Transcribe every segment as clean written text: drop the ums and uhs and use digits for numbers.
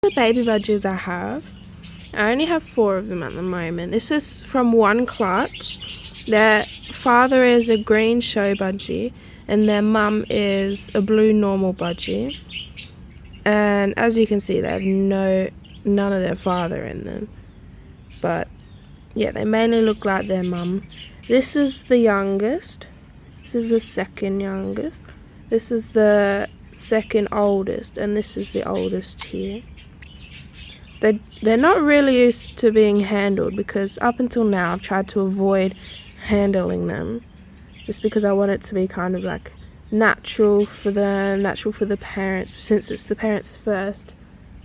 The baby budgies I have. I only have 4 of them at the moment. This is from one clutch. Their father is a green show budgie and their mum is a blue normal budgie. And as you can see, they have none of their father in them. But yeah, they mainly look like their mum. This is the youngest. This is the second youngest. This is the second oldest, and this is the oldest here. They're not really used to being handled, because up until now I've tried to avoid handling them, just because I want it to be kind of like natural for them, natural for the parents, since it's the parents' first,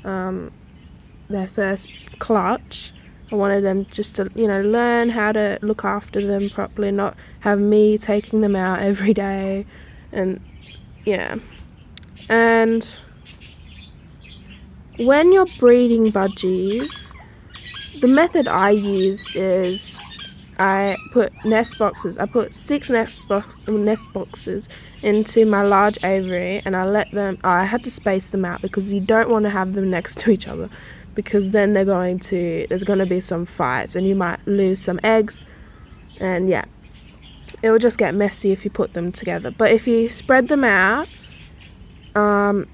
their first clutch. I wanted them just to, learn how to look after them properly, not have me taking them out every day, and yeah. And when you're breeding budgies, the method I use is I put nest boxes. I put 6 nest boxes into my large aviary, and I had to space them out because you don't want to have them next to each other, because then there's going to be some fights and you might lose some eggs, and yeah, it will just get messy if you put them together. But if you spread them out, the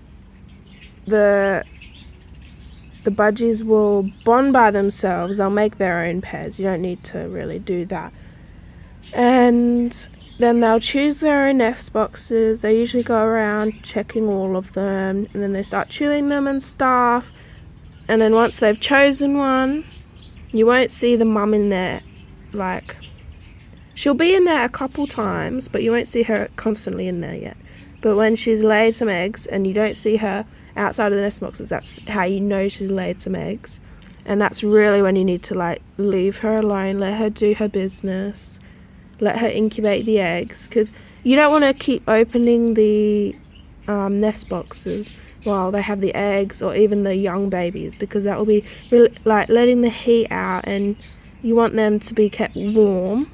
budgies will bond by themselves. They'll make their own pairs. You don't need to really do that. And then they'll choose their own nest boxes. They usually go around checking all of them, and then they start chewing them and stuff. And then once they've chosen one, you won't see the mum in there. Like, she'll be in there a couple times, but you won't see her constantly in there yet. But when she's laid some eggs and you don't see her outside of the nest boxes, that's how you know she's laid some eggs. And that's really when you need to leave her alone, let her do her business, let her incubate the eggs, because you don't want to keep opening the nest boxes while they have the eggs, or even the young babies, because that will be really letting the heat out, and you want them to be kept warm.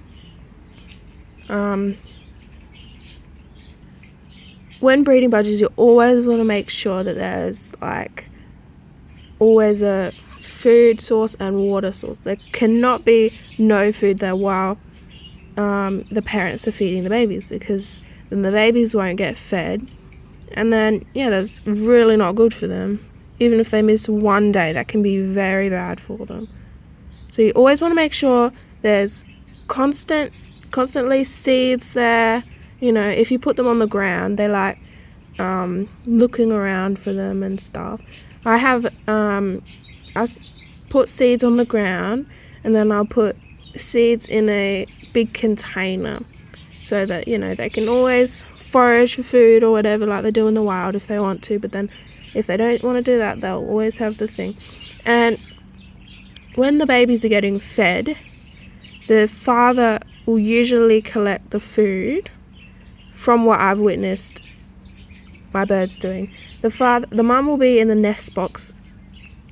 When breeding budgies, you always want to make sure that there's always a food source and water source. There cannot be no food there while the parents are feeding the babies, because then the babies won't get fed, and then that's really not good for them. Even if they miss one day, that can be very bad for them. So you always want to make sure there's constantly seeds there. If you put them on the ground, they like looking around for them and stuff. I put seeds on the ground, and then I'll put seeds in a big container, so that they can always forage for food or whatever, like they do in the wild if they want to. But then if they don't want to do that, they'll always have the thing. And when the babies are getting fed, the father will usually collect the food. From what I've witnessed my birds doing, the mum will be in the nest box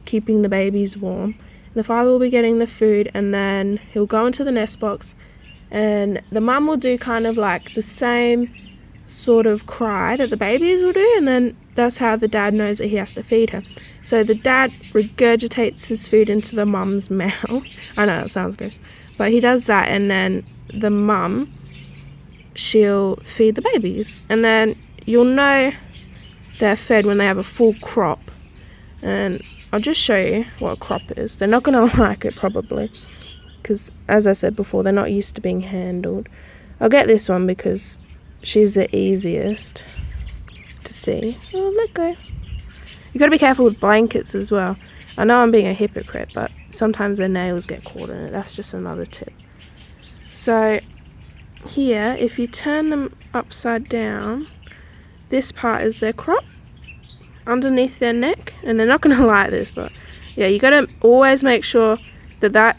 keeping the babies warm. The father will be getting the food, and then he'll go into the nest box, and the mum will do kind of like the same sort of cry that the babies will do, and then that's how the dad knows that he has to feed her. So the dad regurgitates his food into the mum's mouth. I know that sounds gross, but he does that, and then the mum, she'll feed the babies, and then you'll know they're fed when they have a full crop. And I'll just show you what a crop is. They're not going to like it probably, because as I said before, they're not used to being handled. I'll get this one because she's the easiest to see. Oh, let go. You got to be careful with blankets as well. I know I'm being a hypocrite, but sometimes their nails get caught in it. That's just another tip. So here, if you turn them upside down, this part is their crop underneath their neck, and they're not going to like this, but yeah, you got to always make sure that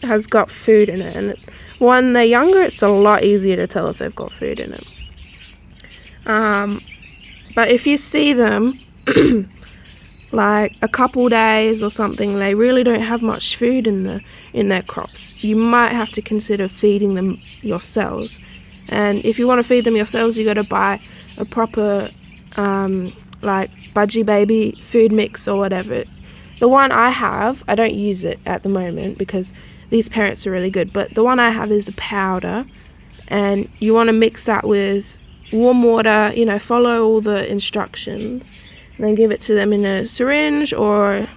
has got food in it. And when they're younger, it's a lot easier to tell if they've got food in it. But if you see them like a couple days or something, they really don't have much food in their crops, you might have to consider feeding them yourselves. And if you want to feed them yourselves, you got to buy a proper like Budgie Baby food mix or whatever. The one I have, I don't use it at the moment because these parents are really good, but the one I have is a powder, and you want to mix that with warm water, you know, follow all the instructions, and then give it to them in a syringe, or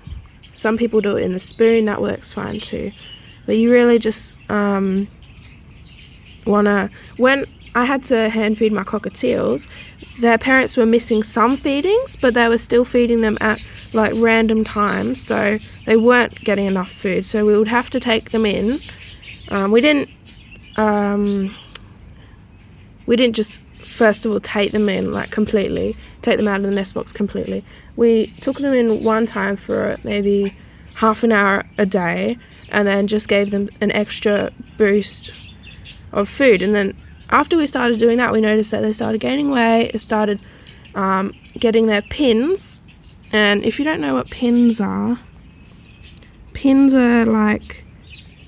some people do it in a spoon. That works fine too. But you really just want to, when I had to hand feed my cockatiels, their parents were missing some feedings, but they were still feeding them at like random times, so they weren't getting enough food, so we would have to take them in. We didn't just first of all take them in like completely, take them out of the nest box completely. We took them in one time for maybe half an hour a day, and then just gave them an extra boost of food. And then after we started doing that, we noticed that they started gaining weight. It started getting their pins. And if you don't know what pins are like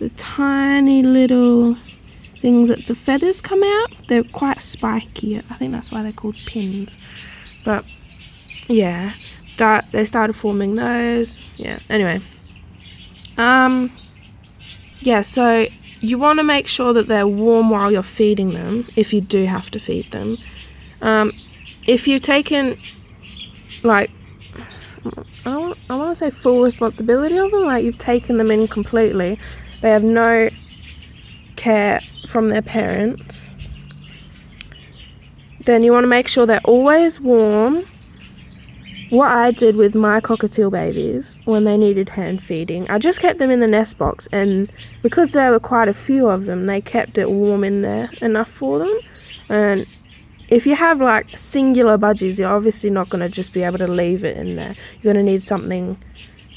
the tiny little things that the feathers come out. They're quite spiky. I think that's why they're called pins. But yeah, that they started forming those. Yeah, anyway. Yeah, so you want to make sure that they're warm while you're feeding them, if you do have to feed them. If you've taken, like, I want to say full responsibility of them, like you've taken them in completely, they have no care from their parents, then you want to make sure they're always warm. What I did with my cockatiel babies when they needed hand feeding, I just kept them in the nest box, and because there were quite a few of them, they kept it warm in there enough for them. And if you have like singular budgies, you're obviously not going to just be able to leave it in there. You're going to need something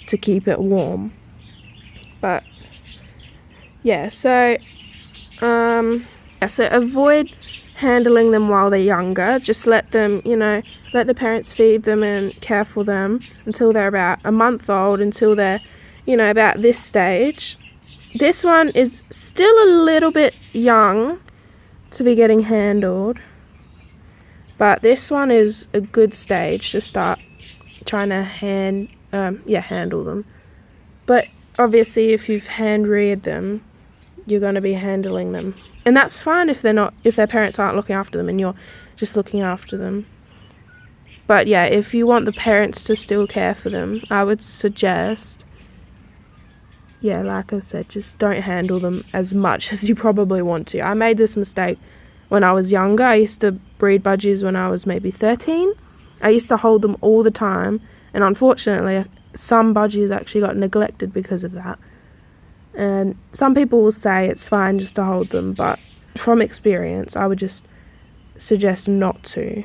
to keep it warm. But yeah, so so avoid handling them while they're younger. Just let them, you know, let the parents feed them and care for them until they're about a month old, until they're, you know, about this stage. This one is still a little bit young to be getting handled, but this one is a good stage to start trying to handle them. But obviously if you've hand reared them, you're going to be handling them, and that's fine if their parents aren't looking after them and you're just looking after them. But yeah, if you want the parents to still care for them, I would suggest, yeah, like I said, just don't handle them as much as you probably want to. I made this mistake when I was younger. I used to breed budgies when I was maybe 13. I used to hold them all the time, and unfortunately some budgies actually got neglected because of that. And some people will say it's fine just to hold them, but from experience, I would just suggest not to.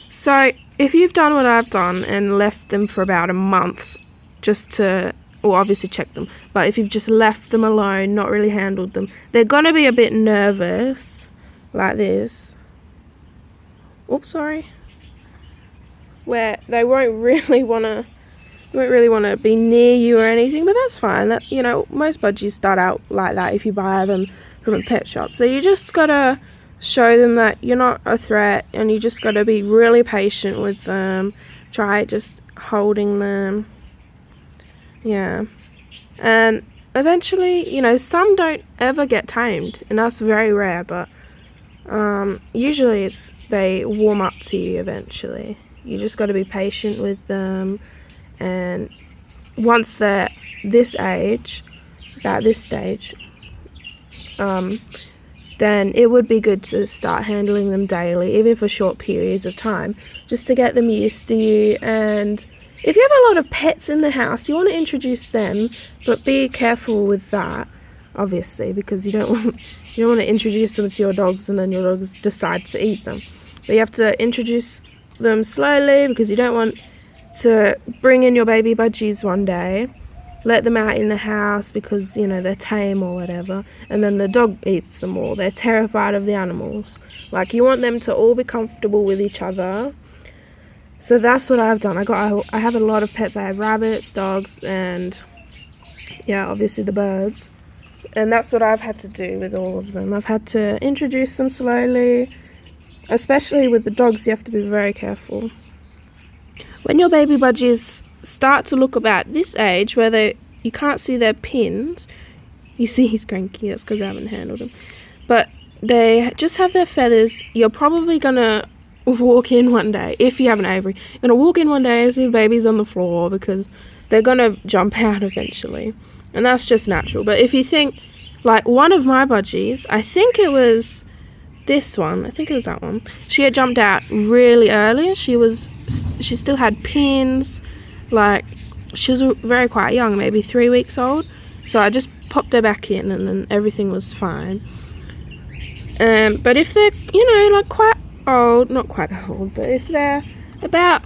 So if you've done what I've done and left them for about a month just to, or obviously check them, but if you've just left them alone, not really handled them, they're going to be a bit nervous, like this. Oops, sorry. Where they won't really want to be near you or anything, but that's fine. That, you know, most budgies start out like that if you buy them from a pet shop. So you just gotta show them that you're not a threat, and you just gotta be really patient with them. Try just holding them. Yeah. And eventually, you know, some don't ever get tamed, and that's very rare, but usually they warm up to you eventually. You just gotta be patient with them. And once they're this age, about this stage, then it would be good to start handling them daily, even for short periods of time, just to get them used to you. And if you have a lot of pets in the house, you want to introduce them, but be careful with that, obviously, because you don't want to introduce them to your dogs and then your dogs decide to eat them. But you have to introduce them slowly, because you don't want to bring in your baby budgies one day, let them out in the house because, you know, they're tame or whatever, and then the dog eats them all. They're terrified of the animals. Like, you want them to all be comfortable with each other. So that's what I've done. I have a lot of pets. I have rabbits, dogs, and yeah, obviously the birds. And that's what I've had to do with all of them. I've had to introduce them slowly. Especially with the dogs, you have to be very careful. When your baby budgies start to look about this age where you can't see their pins, you see he's cranky, that's because I haven't handled him, but they just have their feathers, you're probably gonna walk in one day, if you have an aviary, you're gonna walk in one day and see the babies on the floor because they're gonna jump out eventually, and that's just natural. But if you think, like one of my budgies, I think it was this one, I think it was that one, she had jumped out really early. She still had pins, like she was very quite young, maybe 3 weeks old, so I just popped her back in and then everything was fine. But if they're, like quite old, not quite old, but if they're about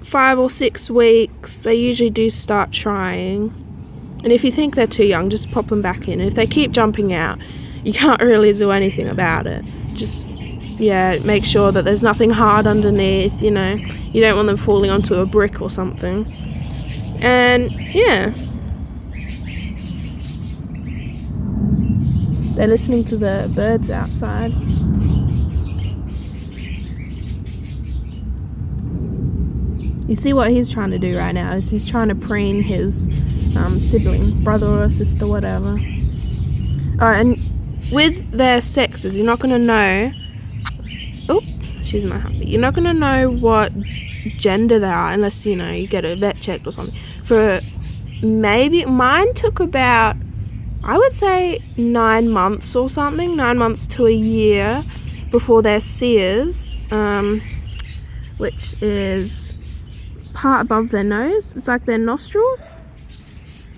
5 or 6 weeks, they usually do start trying. And if you think they're too young, just pop them back in. If they keep jumping out, you can't really do anything about it. Just, make sure that there's nothing hard underneath, you don't want them falling onto a brick or something. And they're listening to the birds outside. You see what he's trying to do right now is he's trying to preen his sibling, brother or sister, whatever. And with their sexes, you're not going to know... Oh, she's not happy. You're not going to know what gender they are unless, you get a vet checked or something. For maybe... Mine took about, I would say, 9 months or something. 9 months to a year before their sears, which is part above their nose. It's like their nostrils.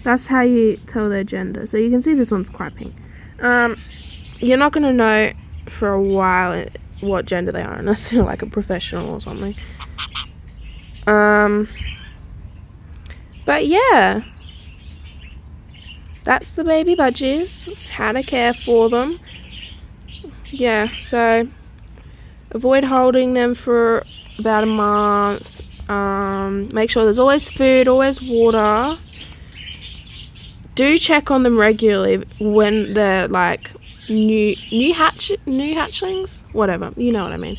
That's how you tell their gender. So you can see this one's quite pink. You're not going to know for a while what gender they are unless you're like a professional or something. But yeah, that's the baby budgies, how to care for them. Yeah, so avoid holding them for about a month. Make sure there's always food, always water. Do check on them regularly when they're like new hatchlings, whatever, you know what I mean.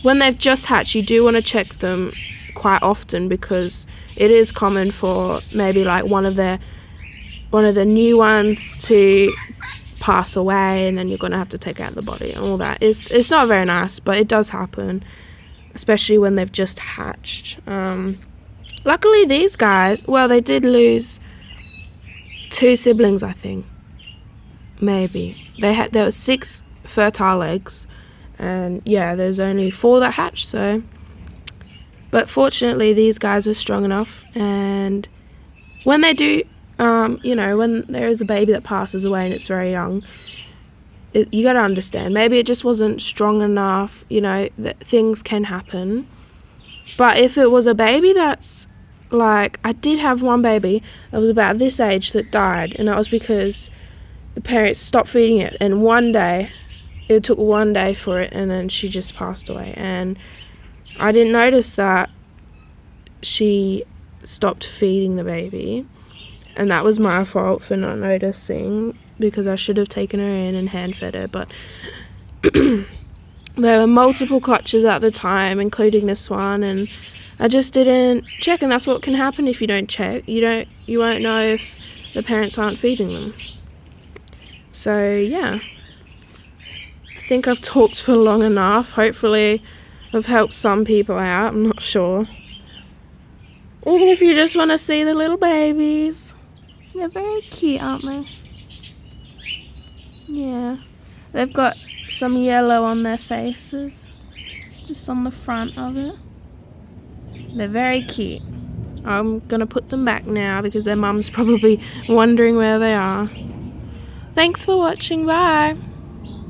When they've just hatched, you do want to check them quite often because it is common for maybe like one of the new ones to pass away, and then you're going to have to take out the body and all that. It's not very nice, but it does happen, especially when they've just hatched. Luckily these guys, well, they did lose 2 siblings, I think, maybe. There were 6 fertile eggs, and there's only 4 that hatched. So, but fortunately these guys were strong enough, and when they do, when there is a baby that passes away and it's very young, you got to understand, maybe it just wasn't strong enough, that things can happen. But if it was a baby that's like, I did have one baby that was about this age that died, and that was because the parents stopped feeding it, and it took 1 day for it, and then she just passed away. And I didn't notice that she stopped feeding the baby, and that was my fault for not noticing, because I should have taken her in and hand fed her. But there were multiple clutches at the time, including this one, and I just didn't check. And that's what can happen if you don't check. You won't know if the parents aren't feeding them. So yeah, I think I've talked for long enough. Hopefully I've helped some people out, I'm not sure. Even if you just want to see the little babies. They're very cute, aren't they? Yeah, they've got some yellow on their faces, just on the front of it. They're very cute. I'm gonna put them back now because their mum's probably wondering where they are. Thanks for watching, bye!